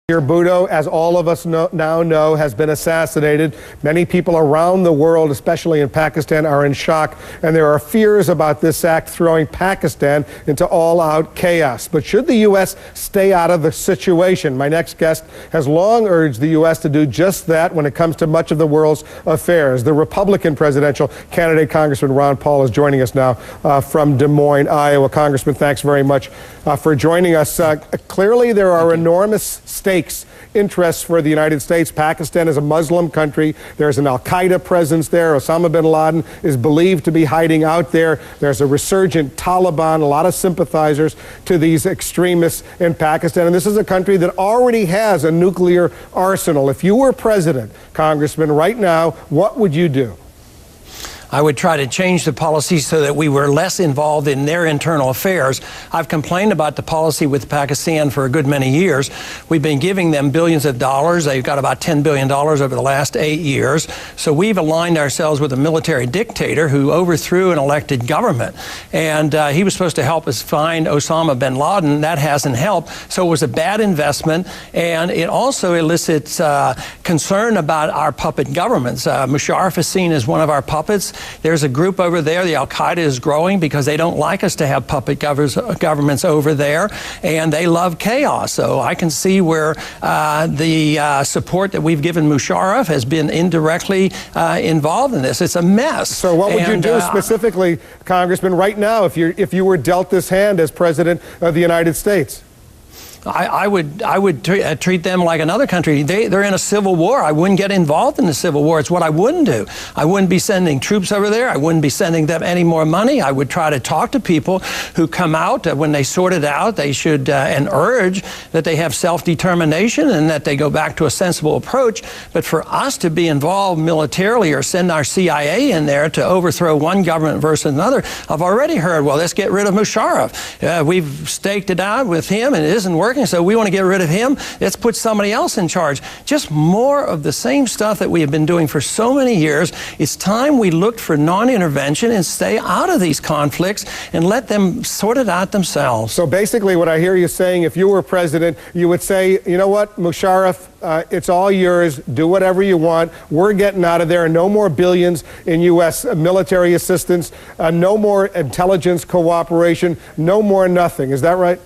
Benazir Bhutto, as all of us now know, has been assassinated. Many people around the world, especially in Pakistan, are in shock, and there are fears about this act throwing Pakistan into all-out chaos. But should the U.S. stay out of the situation? My next guest has long urged the U.S. to do just that when it comes to much of the world's affairs. The Republican presidential candidate, Congressman Ron Paul, is joining us now from Des Moines, Iowa. Congressman, thanks very much for joining us. Clearly, there are enormous interests for the United States. Pakistan is a Muslim country. There's an al-Qaeda presence there. Osama bin Laden is believed to be hiding out there. There's a resurgent Taliban, a lot of sympathizers to these extremists in Pakistan. And this is a country that already has a nuclear arsenal. If you were president, Congressman, right now, what would you do? I would try to change the policy so that we were less involved in their internal affairs. I've complained about the policy with Pakistan for a good many years. We've been giving them billions of dollars. They've got about $10 billion over the last 8 years. So we've aligned ourselves with a military dictator who overthrew an elected government. And he was supposed to help us find Osama bin Laden. That hasn't helped. So it was a bad investment. And it also elicits concern about our puppet governments. Musharraf is seen as one of our puppets. There's a group over there, the al-Qaeda is growing because they don't like us to have puppet governments over there, and they love chaos. So I can see where the support that we've given Musharraf has been indirectly involved in this. It's a mess. So what would you do specifically, Congressman, right now if you were dealt this hand as President of the United States? I would treat them like another country. They're in a civil war. I wouldn't get involved in the civil war. It's what I wouldn't do. I wouldn't be sending troops over there. I wouldn't be sending them any more money. I would try to talk to people who come out. When they sort it out, they should and urge that they have self-determination and that they go back to a sensible approach. But for us to be involved militarily or send our CIA in there to overthrow one government versus another, I've already heard, well, let's get rid of Musharraf. We've staked it out with him and it isn't working. So we want to get rid of him. Let's put somebody else in charge. Just more of the same stuff that we have been doing for so many years. It's time we looked for non-intervention and stay out of these conflicts and let them sort it out themselves. So basically what I hear you saying, if you were president, you would say, you know what, Musharraf, it's all yours. Do whatever you want. We're getting out of there. No more billions in U.S. military assistance. No more intelligence cooperation. No more nothing. Is that right?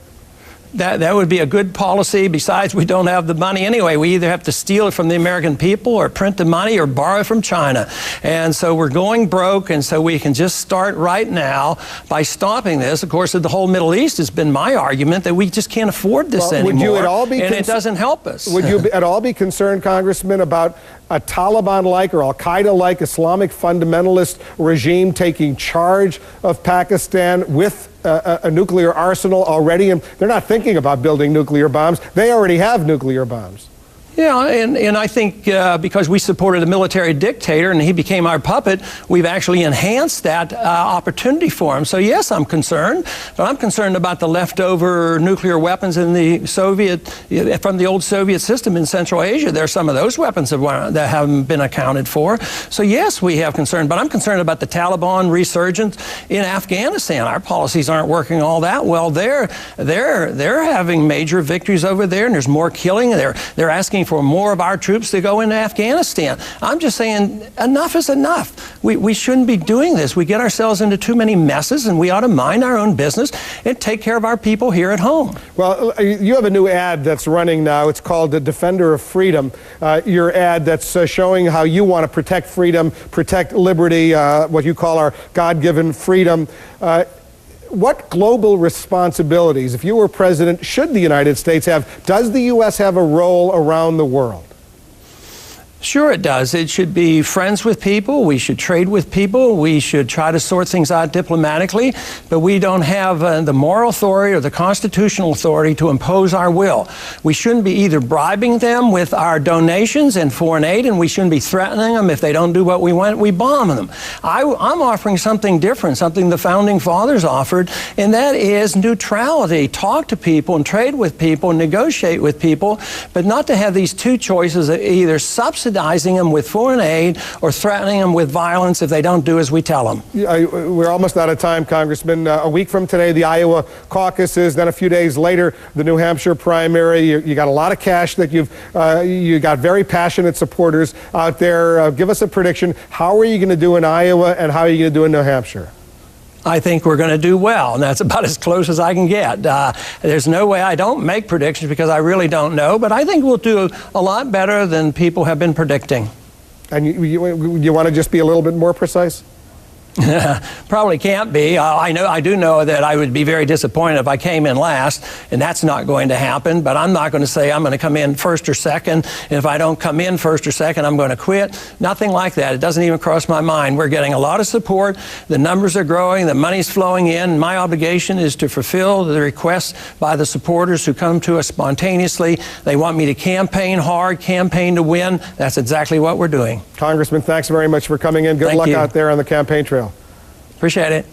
That would be a good policy. Besides, we don't have the money anyway. We either have to steal it from the American people or print the money or borrow it from China. And so we're going broke, and so we can just start right now by stopping this. Of course, the whole Middle East has been my argument that we just can't afford this anymore. Would you at all be and it doesn't help us. Would you at all be concerned, Congressman, about a Taliban-like or al-Qaeda-like Islamic fundamentalist regime taking charge of Pakistan with a nuclear arsenal already? And they're not thinking about building nuclear bombs. They already have nuclear bombs. Yeah, and I think because we supported a military dictator and he became our puppet, we've actually enhanced that opportunity for him. So yes, I'm concerned, but I'm concerned about the leftover nuclear weapons in the from the old Soviet system in Central Asia. There are some of those weapons that haven't been accounted for. So yes, we have concern, but I'm concerned about the Taliban resurgence in Afghanistan. Our policies aren't working all that well there. They're having major victories over there, and there's more killing. They're asking for more of our troops to go into Afghanistan. I'm just saying enough is enough. We shouldn't be doing this. We get ourselves into too many messes, and we ought to mind our own business and take care of our people here at home. Well, you have a new ad that's running now. It's called The Defender of Freedom. Your ad that's showing how you want to protect freedom, protect liberty, what you call our God-given freedom. What global responsibilities, if you were president, should the United States have? Does the U.S. have a role around the world? Sure it does. It should be friends with people. We should trade with people. We should try to sort things out diplomatically. But we don't have the moral authority or the constitutional authority to impose our will. We shouldn't be either bribing them with our donations and foreign aid, and we shouldn't be threatening them. If they don't do what we want, we bomb them. I'm offering something different, something the Founding Fathers offered, and that is neutrality. Talk to people and trade with people and negotiate with people, but not to have these two choices of either subsidy subsidizing them with foreign aid or threatening them with violence if they don't do as we tell them. We're almost out of time, Congressman. A week from today, the Iowa caucuses. Then a few days later, the New Hampshire primary. You got a lot of cash that you got very passionate supporters out there. Give us a prediction. How are you going to do in Iowa, and how are you going to do in New Hampshire? I think we're going to do well, and that's about as close as I can get. There's no way I don't make predictions because I really don't know, but I think we'll do a lot better than people have been predicting. And you want to just be a little bit more precise? Probably can't be. I do know that I would be very disappointed if I came in last, and that's not going to happen. But I'm not going to say I'm going to come in first or second. And if I don't come in first or second, I'm going to quit. Nothing like that. It doesn't even cross my mind. We're getting a lot of support. The numbers are growing. The money's flowing in. My obligation is to fulfill the requests by the supporters who come to us spontaneously. They want me to campaign hard, campaign to win. That's exactly what we're doing. Congressman, thanks very much for coming in. Good luck out there on the campaign trail. Appreciate it.